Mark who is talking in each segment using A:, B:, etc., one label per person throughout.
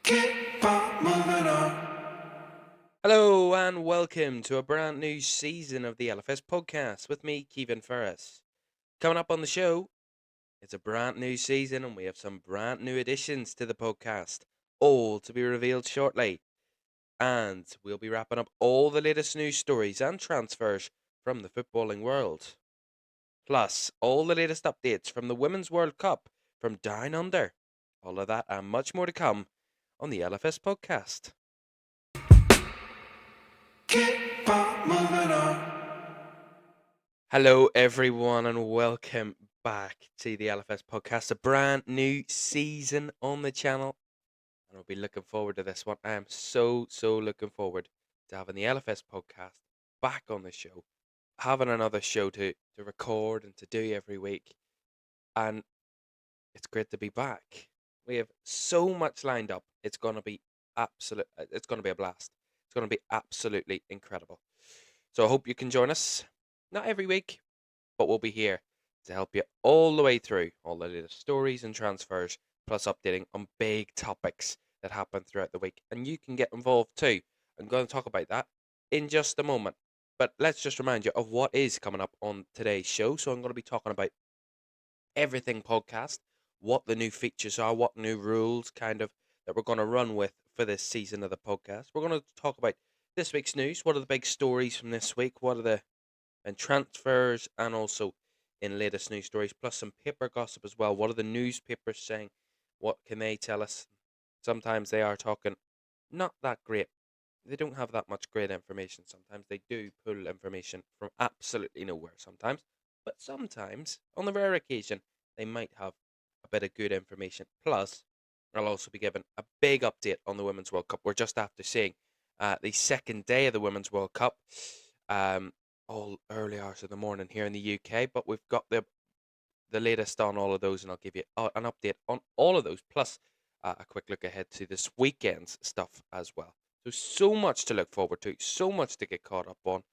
A: Keep on moving on.
B: Hello and welcome to a brand new season of the LFS podcast with me, Kevin Ferris. Coming up on the show, it's a brand new season and we have some brand new additions to the podcast, all to be revealed shortly. And we'll be wrapping up all the latest news stories and transfers from the footballing world. Plus, all the latest updates from the Women's World Cup from Down Under. All of that and much more to come on the LFS podcast.
A: Keep on moving on.
B: Hello, everyone, and welcome back to the LFS podcast, a brand new season on the channel. And I'll be looking forward to this one. I am so looking forward to having the LFS podcast back on the show, having another show to record and to do every week. And it's great to be back. We have so much lined up. It's going to be it's going to be a blast. It's going to be absolutely incredible. So I hope you can join us. Not every week, but we'll be here to help you all the way through all the latest stories and transfers, plus updating on big topics that happen throughout the week. And you can get involved too. I'm going to talk about that in just a moment. But let's just remind you of what is coming up on today's show. So I'm going to be talking about everything podcast, what the new features are, what new rules kind of that we're going to run with for this season of the podcast. We're going to talk about this week's news. What are the big stories from this week? What are the transfers and also in latest news stories, plus some paper gossip as well. What are the newspapers saying? What can they tell us? Sometimes they are talking not that great. They don't have that much great information. Sometimes they do pull information from absolutely nowhere sometimes. But sometimes, on the rare occasion, they might have a bit of good information. Plus, I'll also be giving a big update on the Women's World Cup. We're just after seeing the second day of the Women's World Cup. All early hours of the morning here in the UK, but we've got the latest on all of those, and I'll give you an update on all of those, plus a quick look ahead to this weekend's stuff as well. So much to look forward to, so much to get caught up on,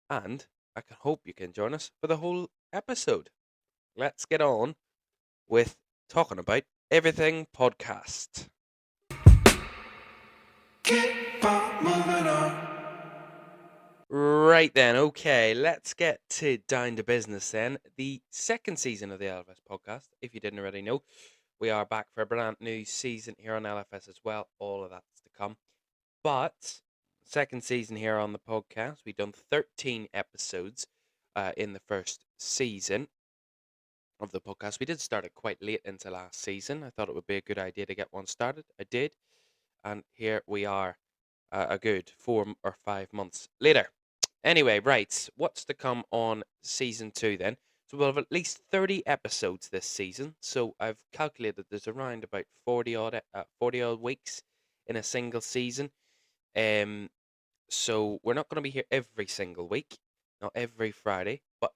B: and I can hope you can join us for the whole episode. Let's get on with talking about everything podcast.
A: Keep on moving on.
B: Right then, okay, let's get down to business then. The second season of the LFS podcast, if you didn't already know, we are back for a brand new season here on LFS as well. All of that's to come. But second season here on the podcast, we've done 13 episodes in the first season of the podcast. We did start it quite late into last season. I thought it would be a good idea to get one started. I did. And here we are a good 4 or 5 months later. Anyway, right, what's to come on season 2 then? So we'll have at least 30 episodes this season. So I've calculated there's around about 40 odd weeks in a single season. So we're not going to be here every single week, not every Friday, but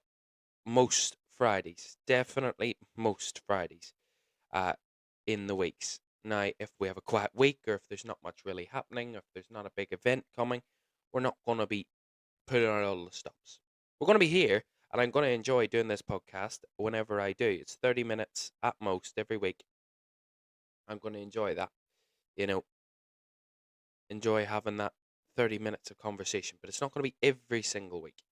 B: most Fridays, definitely most Fridays, in the weeks. Now, if we have a quiet week, or if there's not much really happening, or if there's not a big event coming, we're not going to be putting out all the stops. We're going to be here, and I'm going to enjoy doing this podcast whenever I do. It's 30 minutes at most every week. I'm going to enjoy that, you know, enjoy having that 30 minutes of conversation, but it's not going to be every single week,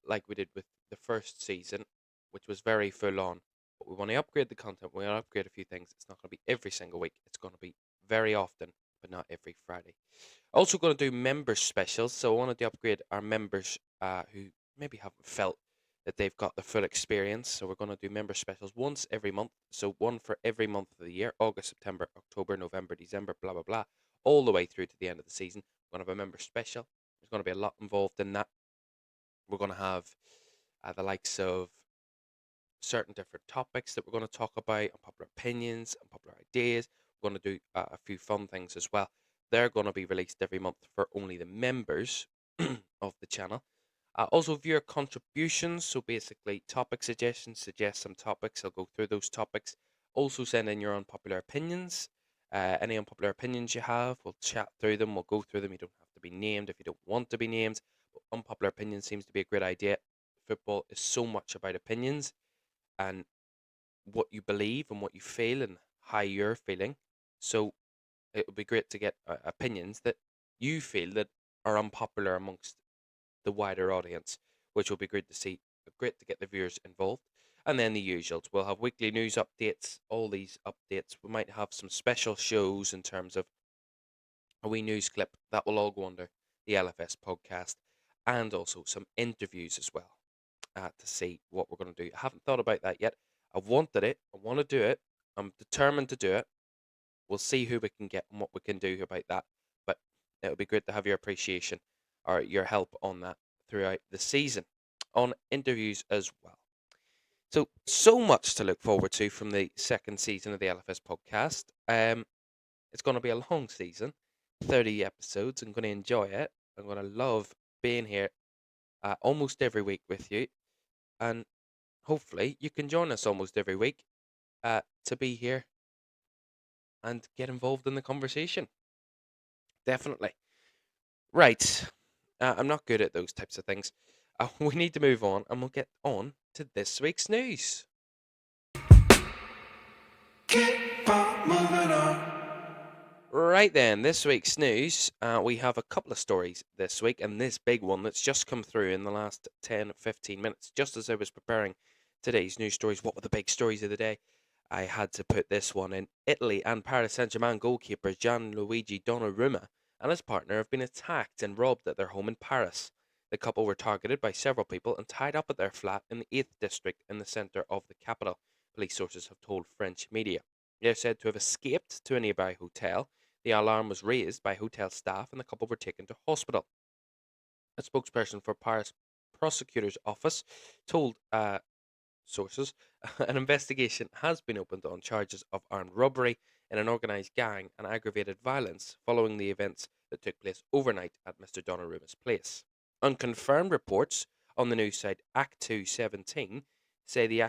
B: like we did with the first season, which was very full on. But we want to upgrade the content. We want to upgrade a few things. It's not going to be every single week. It's going to be very often, but not every Friday. Also going to do members specials. So I wanted to upgrade our members who maybe haven't felt that they've got the full experience. So we're going to do member specials once every month. So one for every month of the year: August, September, October, November, December, blah, blah, blah, all the way through to the end of the season. We're going to have a member special. There's going to be a lot involved in that. We're going to have the likes of certain different topics that we're going to talk about, unpopular opinions, unpopular ideas. We're going to do a few fun things as well. They're going to be released every month for only the members of the channel. Also, viewer contributions. So basically, topic suggestions. Suggest some topics. I'll go through those topics. Also, send in your unpopular opinions. Any unpopular opinions you have, we'll chat through them. We'll go through them. You don't have to be named if you don't want to be named. But unpopular opinions seems to be a great idea. Football is so much about opinions and what you believe and what you feel and how you're feeling. So it would be great to get opinions that you feel that are unpopular amongst the wider audience, which will be great to see. Great to get the viewers involved. And then the usuals. We'll have weekly news updates, all these updates. We might have some special shows in terms of a wee news clip that will all go under the LFS podcast, and also some interviews as well to see what we're going to do. I haven't thought about that yet. I've wanted it. I want to do it. I'm determined to do it. We'll see who we can get and what we can do about that. But it'll be great to have your appreciation or your help on that throughout the season, on interviews as well. So much to look forward to from the second season of the LFS podcast. It's going to be a long season, 30 episodes. I'm going to enjoy it. I'm going to love being here almost every week with you. And hopefully you can join us almost every week to be here and get involved in the conversation. Definitely. Right. I'm not good at those types of things. We need to move on, and we'll get on to this week's news.
A: Keep on moving on.
B: Right then, this week's news, we have a couple of stories this week, and this big one that's just come through in the last 10, 15 minutes. Just as I was preparing today's news stories, what were the big stories of the day? I had to put this one in. Italy and Paris Saint-Germain goalkeeper Gianluigi Donnarumma and his partner have been attacked and robbed at their home in Paris. The couple were targeted by several people and tied up at their flat in the 8th district in the centre of the capital, police sources have told French media. They are said to have escaped to a nearby hotel. The alarm was raised by hotel staff and the couple were taken to hospital. A spokesperson for Paris prosecutor's office told sources an investigation has been opened on charges of armed robbery in an organised gang and aggravated violence following the events that took place overnight at Mr. Donnarumma's place. Unconfirmed reports on the news site Act217 say the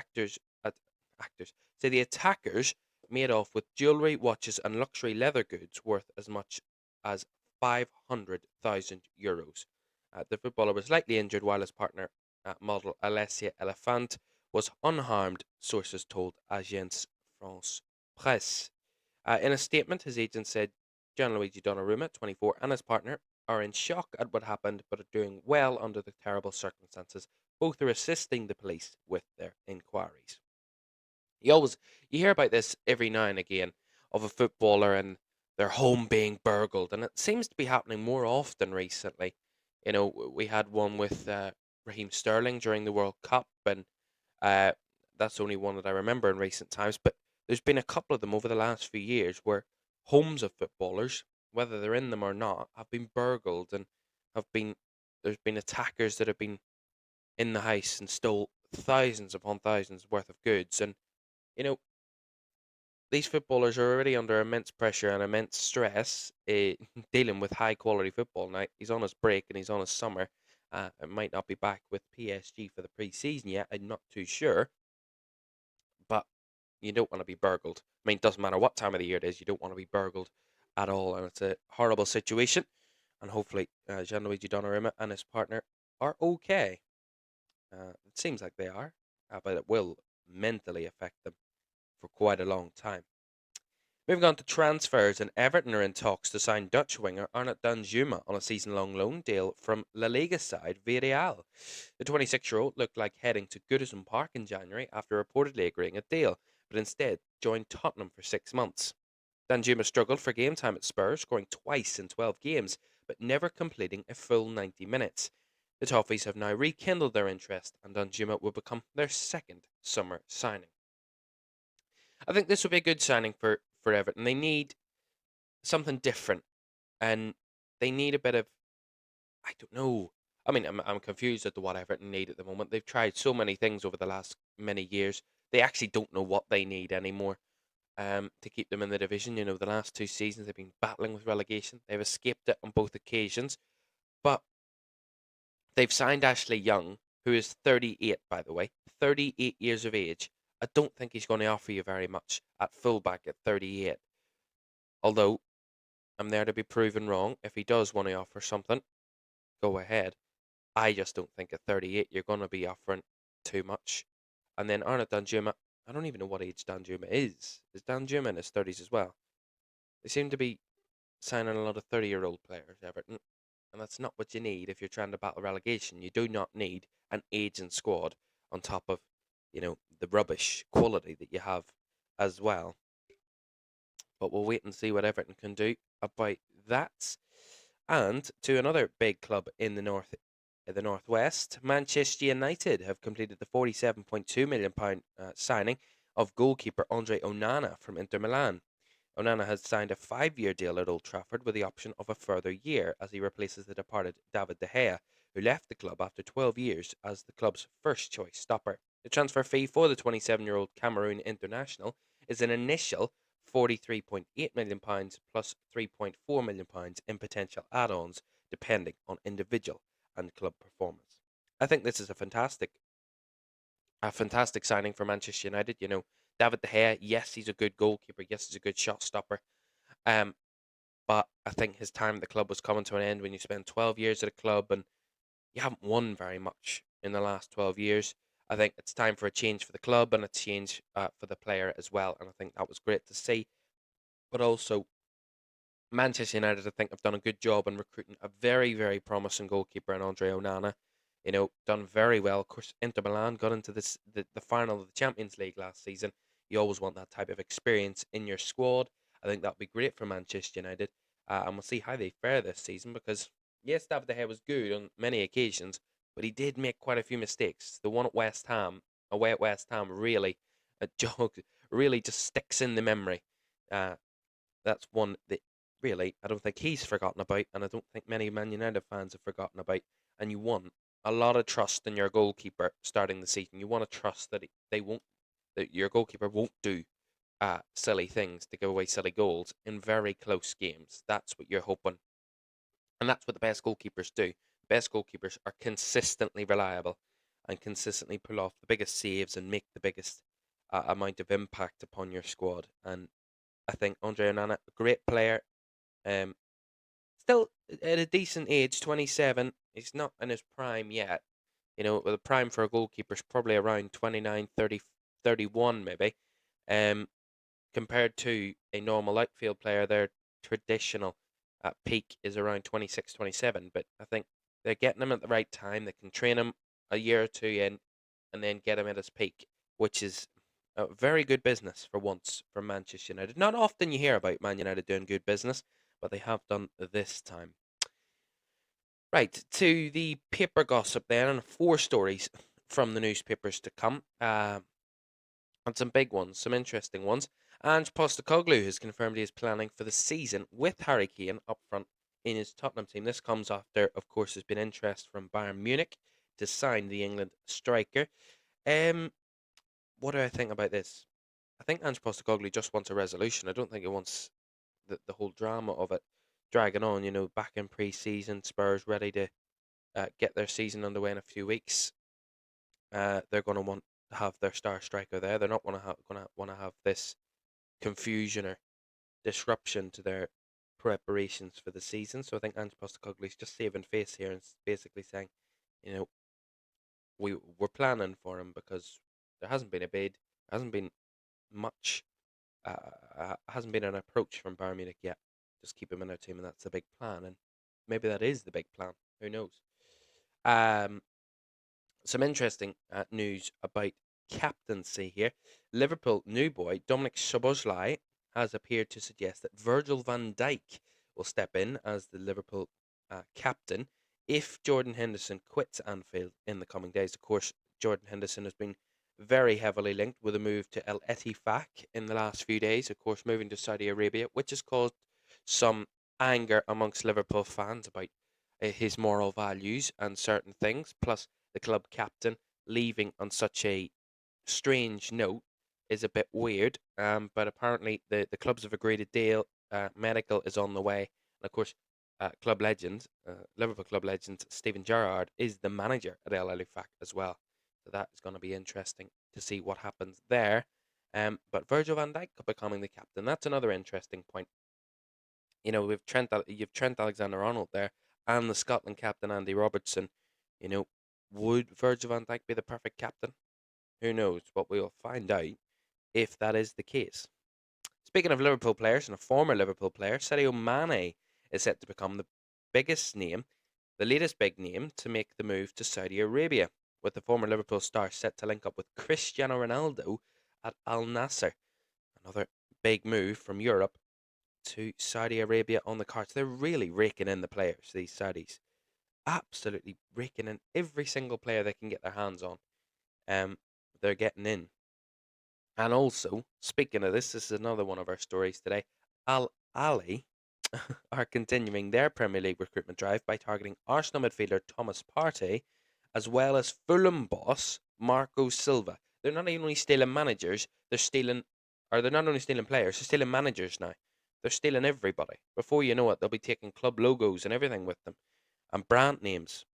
B: attackers made off with jewellery, watches, and luxury leather goods worth as much as €500,000. The footballer was lightly injured while his partner, model Alessia Elephant, was unharmed, sources told Agence France Presse. In a statement, his agent said Gianluigi Donnarumma, 24, and his partner are in shock at what happened but are doing well under the terrible circumstances. Both are assisting the police with their inquiries. You hear about this every now and again of a footballer and their home being burgled, and it seems to be happening more often recently. We had one with Raheem Sterling during the World Cup, and that's only one that I remember in recent times. But there's been a couple of them over the last few years where homes of footballers, whether they're in them or not, have been burgled and there's been attackers that have been in the house and stole thousands upon thousands worth of goods. And you know, these footballers are already under immense pressure and immense stress dealing with high quality football. Now, he's on his break and he's on his summer. It might not be back with PSG for the pre-season yet. I'm not too sure. But you don't want to be burgled. I mean, it doesn't matter what time of the year it is. You don't want to be burgled at all. And it's a horrible situation. And hopefully, Gianluigi Donnarumma and his partner are okay. It seems like they are. But it will mentally affect them for quite a long time. Moving on to transfers, and Everton are in talks to sign Dutch winger Arnaud Danjuma on a season-long loan deal from La Liga side Villarreal. The 26-year-old looked like heading to Goodison Park in January after reportedly agreeing a deal, but instead joined Tottenham for 6 months. Danjuma struggled for game time at Spurs, scoring twice in 12 games, but never completing a full 90 minutes. The Toffees have now rekindled their interest, and Danjuma will become their second summer signing. I think this would be a good signing for Everton. They need something different, and they need a bit of, I don't know. I mean, I'm confused as to what Everton need at the moment. They've tried so many things over the last many years. They actually don't know what they need anymore to keep them in the division. The last 2 seasons they've been battling with relegation. They've escaped it on both occasions, but they've signed Ashley Young, who is 38, by the way, 38 years of age. I don't think he's going to offer you very much at fullback at 38. Although, I'm there to be proven wrong. If he does want to offer something, go ahead. I just don't think at 38 you're going to be offering too much. And then Arnaud Danjuma, I don't even know what age Danjuma is. Is Danjuma in his 30s as well? They seem to be signing a lot of 30-year-old players, Everton, and that's not what you need if you're trying to battle relegation. You do not need an aging squad on top of, the rubbish quality that you have as well. But we'll wait and see what Everton can do about that. And to another big club in the northwest, Manchester United have completed the £47.2 million signing of goalkeeper Andre Onana from Inter Milan. Onana has signed a 5-year deal at Old Trafford with the option of a further year as he replaces the departed David De Gea, who left the club after 12 years as the club's first choice stopper. The transfer fee for the 27-year-old Cameroon international is an initial £43.8 million plus £3.4 million in potential add-ons depending on individual and club performance. I think this is a fantastic signing for Manchester United. David De Gea, yes, he's a good goalkeeper. Yes, he's a good shot stopper. Um, but I think his time at the club was coming to an end when you spend 12 years at a club and you haven't won very much in the last 12 years. I think it's time for a change for the club and a change for the player as well. And I think that was great to see. But also, Manchester United, I think, have done a good job in recruiting a very, very promising goalkeeper in Andre Onana. Done very well. Of course, Inter Milan got into the final of the Champions League last season. You always want that type of experience in your squad. I think that'd be great for Manchester United. And we'll see how they fare this season because, yes, David De Gea was good on many occasions, but he did make quite a few mistakes. The one at West Ham, away at West Ham, really, really just sticks in the memory. Uh, that's one that really I don't think he's forgotten about, and I don't think many Man United fans have forgotten about. And you want a lot of trust in your goalkeeper starting the season. You want to trust that that your goalkeeper won't do silly things to give away silly goals in very close games. That's what you're hoping, and that's what the best goalkeepers do. The best goalkeepers are consistently reliable and consistently pull off the biggest saves and make the biggest amount of impact upon your squad. And I think Andre Onana, a great player, um, still at a decent age, 27. He's not in his prime yet. The prime for a goalkeeper is probably around 29, 30, 31 maybe. Um, Compared to a normal outfield player, their traditional peak is around 26, 27. But I think they're getting him at the right time. They can train him a year or two in and then get him at his peak, which is a very good business for once from Manchester United. Not often you hear about Man United doing good business, but they have done this time. Right, to the paper gossip then, and 4 stories from the newspapers to come. And some big ones, some interesting ones. Ange Postecoglou has confirmed he is planning for the season with Harry Kane up front in his Tottenham team. This comes after, of course, there's been interest from Bayern Munich to sign the England striker. What do I think about this? I think Ange Postecoglou just wants a resolution. I don't think he wants the whole drama of it dragging on. Back in pre-season, Spurs ready to get their season underway in a few weeks. They're going to want to have their star striker there. They're not going to want to have this confusion or disruption to their preparations for the season. So I think Ange Postecoglou is just saving face here and basically saying, you know, we're planning for him because there hasn't been a bid, hasn't been much, hasn't been an approach from Bayern Munich yet. Just keep him in our team, and that's the big plan. And maybe that is the big plan. Who knows? Um, some interesting news about captaincy here. Liverpool new boy Dominic Szoboszlai has appeared to suggest that Virgil van Dijk will step in as the Liverpool captain if Jordan Henderson quits Anfield in the coming days. Of course, Jordan Henderson has been very heavily linked with a move to El Ettifaq in the last few days. Of course, moving to Saudi Arabia, which has caused some anger amongst Liverpool fans about his moral values and certain things. Plus, the club captain leaving on such a strange note is a bit weird. But apparently, the clubs have agreed a deal. Medical is on the way. And of course, club legend, Liverpool club legend Steven Gerrard is the manager at El Ettifaq as well. So that is going to be interesting to see what happens there. But Virgil van Dijk becoming the captain, that's another interesting point. You've Trent Alexander-Arnold there, and the Scotland captain Andy Robertson. Would Virgil van Dijk be the perfect captain? Who knows? But we'll find out if that is the case. Speaking of Liverpool players and a former Liverpool player, Sadio Mane is set to become the latest big name to make the move to Saudi Arabia, with the former Liverpool star set to link up with Cristiano Ronaldo at Al Nassr. Another big move from Europe to Saudi Arabia on the cards. They're really raking in the players, these Saudis. Absolutely raking in every single player they can get their hands on. They're getting in. And also, speaking of this is another one of our stories today. Al Ali are continuing their Premier League recruitment drive by targeting Arsenal midfielder Thomas Partey, as well as Fulham boss Marco Silva. They're not only stealing managers, they're not only stealing players, they're stealing managers now. They're stealing everybody. Before you know it, they'll be taking club logos and everything with them, and brand names.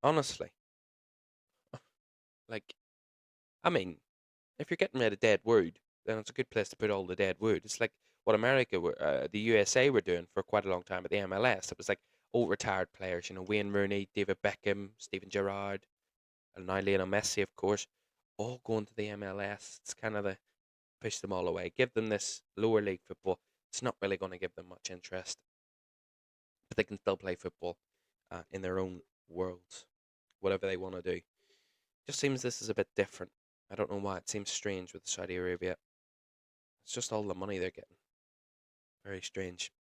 B: Honestly, like, I mean, if you're getting rid of dead wood, then it's a good place to put all the dead wood. It's like what the USA were doing for quite a long time at the MLS. It was like old retired players, Wayne Rooney, David Beckham, Steven Gerrard, and now Lionel Messi, of course, all going to the MLS. It's kind of the push them all away. Give them this lower league football. It's not really going to give them much interest, but they can still play football in their own worlds, whatever they want to do. Just seems this is a bit different. I don't know why it seems strange with Saudi Arabia. It's just all the money they're getting. Very strange.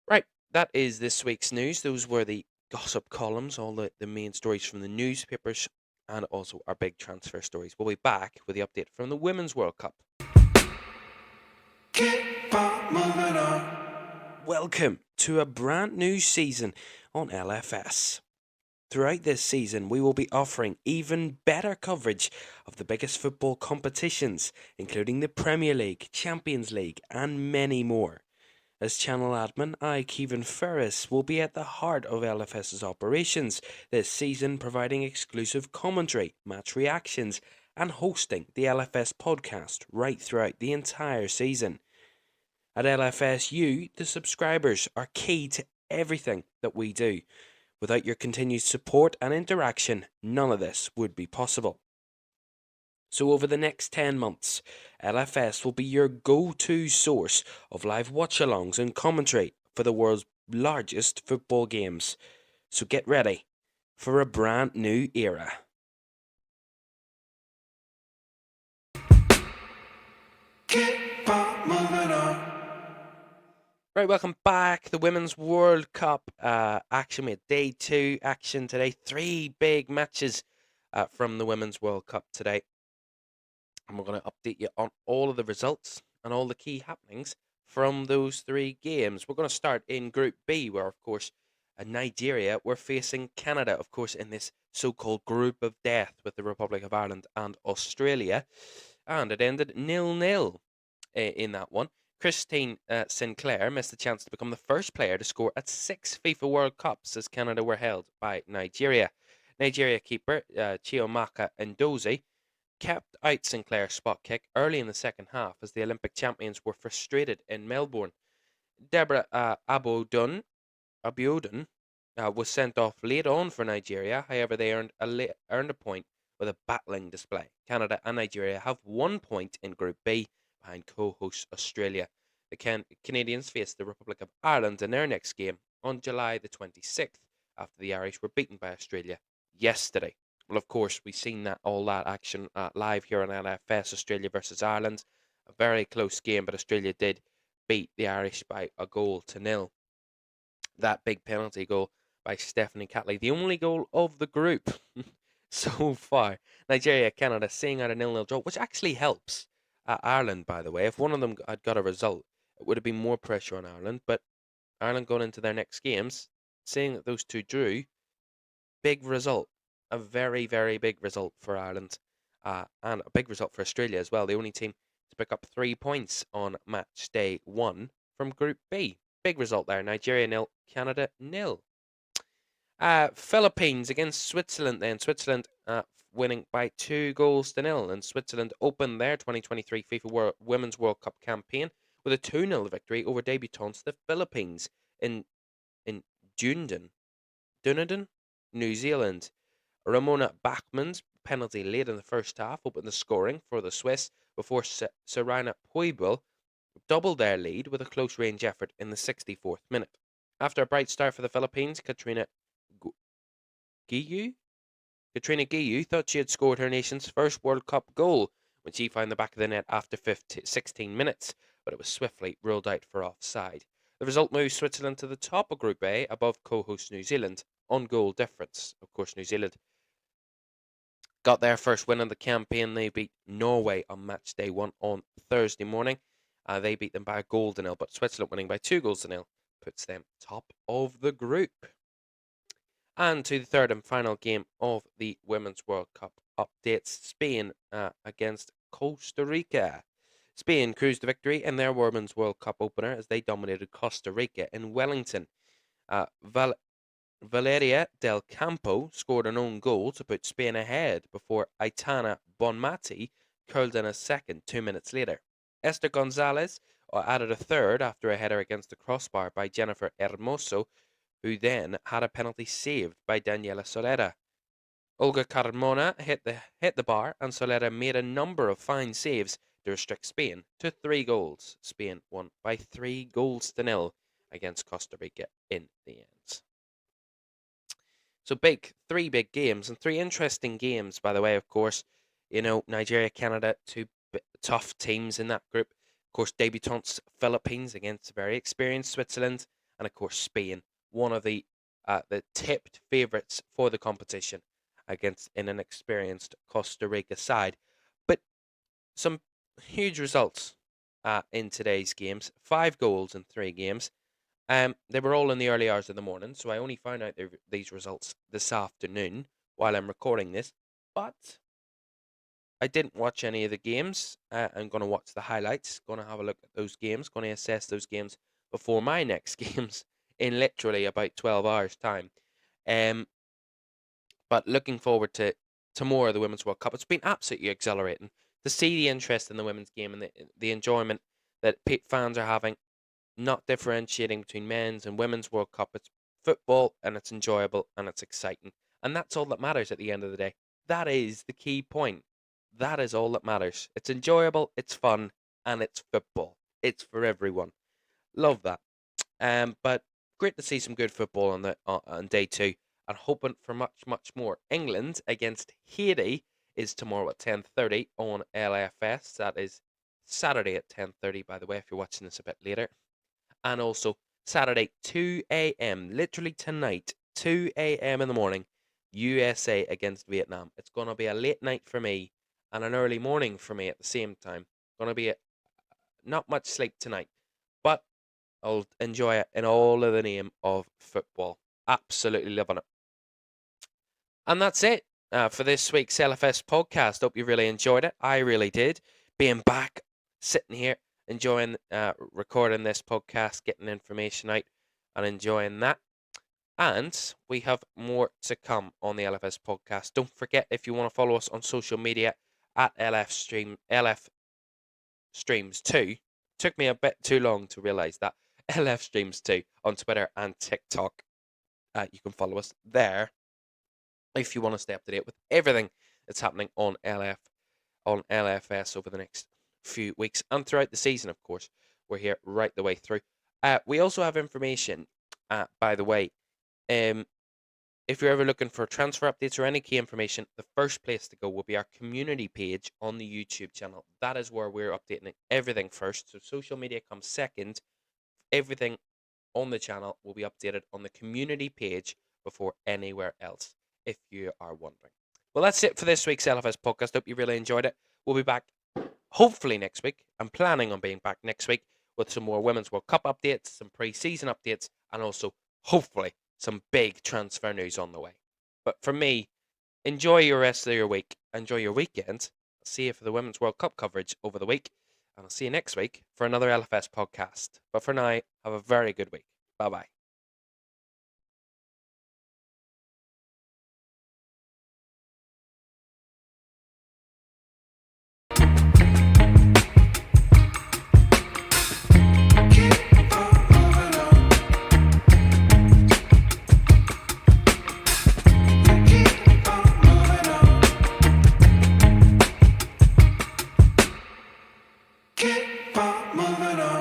B: Right, that is this week's news. Those were the gossip columns, all the main stories from the newspapers, and also our big transfer stories. We'll be back with the update from the Women's World Cup.
A: Keep on moving on.
B: Welcome to a brand new season on LFS. Throughout this season, we will be offering even better coverage of the biggest football competitions, including the Premier League, Champions League, and many more. As channel admin, I, Kevin Ferris, will be at the heart of LFS's operations this season, providing exclusive commentary, match reactions, and hosting the LFS podcast right throughout the entire season. At LFS, you, the subscribers, are key to everything that we do. Without your continued support and interaction, none of this would be possible. So over the next 10 months, LFS will be your go-to source of live watch-alongs and commentary for the world's largest football games. So get ready for a brand new era.
A: Keep on moving on.
B: Right, welcome back. The Women's World Cup action. We had day 2 action today. 3 big matches from the Women's World Cup today. And we're going to update you on all of the results and all the key happenings from those 3 games. We're going to start in Group B, where, of course, Nigeria were facing Canada, of course, in this so-called group of death with the Republic of Ireland and Australia. And it ended 0-0 in that one. Christine Sinclair missed the chance to become the first player to score at 6 FIFA World Cups as Canada were held by Nigeria. Nigeria keeper Chiamaka Ndozie kept out Sinclair's spot kick early in the second half as the Olympic champions were frustrated in Melbourne. Deborah Abiodun was sent off late on for Nigeria. However, they earned a point with a battling display. Canada and Nigeria have 1 point in Group B behind co-host Australia. The Canadians faced the Republic of Ireland in their next game on July the 26th after the Irish were beaten by Australia yesterday. Well, of course, we've seen all that action live here on LFS, Australia versus Ireland. A very close game, but Australia did beat the Irish by a goal to 0. That big penalty goal by Stephanie Catley, the only goal of the group so far. Nigeria, Canada seeing out a 0-0 draw, which actually helps Ireland, by the way. If one of them had got a result, it would have been more pressure on Ireland. But Ireland going into their next games, seeing that those two drew, big result. A very, very big result for Ireland. And a big result for Australia as well. The only team to pick up 3 points on match day 1 from Group B. Big result there. Nigeria 0, Canada 0. Philippines against Switzerland then. Switzerland winning by 2-0. And Switzerland opened their 2023 FIFA Women's World Cup campaign with a 2-0 victory over debutants the Philippines in Dunedin, New Zealand. Ramona Bachmann's penalty late in the first half opened the scoring for the Swiss before Serena Puebel doubled their lead with a close range effort in the 64th minute. After a bright start for the Philippines, Katrina Guiu thought she had scored her nation's first World Cup goal when she found the back of the net after 16 minutes, but it was swiftly ruled out for offside. The result moves Switzerland to the top of Group A above co-host New Zealand on goal difference. Of course, New Zealand got their first win of the campaign. They beat Norway on match day 1 on Thursday morning. They beat them by a goal to nil, but Switzerland winning by 2 goals to nil puts them top of the group. And to the third and final game of the Women's World Cup updates, Spain against Costa Rica. Spain cruised to victory in their Women's World Cup opener as they dominated Costa Rica in Wellington. Valeria del Campo scored an own goal to put Spain ahead before Aitana Bonmati curled in a second 2 minutes later. Esther Gonzalez added a third after a header against the crossbar by Jennifer Hermoso, who then had a penalty saved by Daniela Solera. Olga Carmona hit the bar, and Solera made a number of fine saves to restrict Spain to 3 goals. Spain won by 3 goals to nil against Costa Rica in the end. So 3 big games, and 3 interesting games, by the way, of course. Nigeria, Canada, 2 tough teams in that group. Of course, debutantes Philippines against very experienced Switzerland, and of course Spain, one of the tipped favourites for the competition against an inexperienced Costa Rica side. But some huge results in today's games. 5 goals in 3 games. They were all in the early hours of the morning, so I only found out these results this afternoon while I'm recording this. But I didn't watch any of the games. I'm going to watch the highlights, going to have a look at those games, going to assess those games before my next games in literally about 12 hours' time. But looking forward to more of the Women's World Cup. It's been absolutely exhilarating to see the interest in the women's game and the enjoyment that fans are having, not differentiating between men's and women's World Cup. It's football, and it's enjoyable, and it's exciting. And that's all that matters at the end of the day. That is the key point. That is all that matters. It's enjoyable, it's fun, and it's football. It's for everyone. Love that. But great to see some good football on day 2, and hoping for much, much more. England against Haiti is tomorrow at 10:30 on LFS. That is Saturday at 10:30, by the way, if you're watching this a bit later. And also Saturday, 2 a.m., literally tonight, 2 a.m. in the morning, USA against Vietnam. It's going to be a late night for me and an early morning for me at the same time. Going to be not much sleep tonight, but I'll enjoy it in all of the name of football. Absolutely loving it. And that's it for this week's LFS podcast. Hope you really enjoyed it. I really did. Being back, sitting here, enjoying recording this podcast, getting information out, and enjoying that. And we have more to come on the LFS podcast. Don't forget, if you want to follow us on social media at LF Streams 2. Took me a bit too long to realise that. LF Streams 2 on Twitter and TikTok. You can follow us there if you want to stay up to date with everything that's happening on LFS over the next few weeks and throughout the season, of course. We're here right the way through. We also have information, by the way, if you're ever looking for transfer updates or any key information, the first place to go will be our community page on the YouTube channel. That is where we're updating everything first. So social media comes second. Everything on the channel will be updated on the community page before anywhere else, if you are wondering. Well, that's it for this week's LFS podcast. Hope you really enjoyed it. We'll be back hopefully next week. I'm planning on being back next week with some more Women's World Cup updates, some pre-season updates, and also, hopefully, some big transfer news on the way. But for me, enjoy your rest of your week. Enjoy your weekend. I'll see you for the Women's World Cup coverage over the week. And I'll see you next week for another LFS podcast. But for now, have a very good week. Bye-bye.
A: Keep on moving. moving on.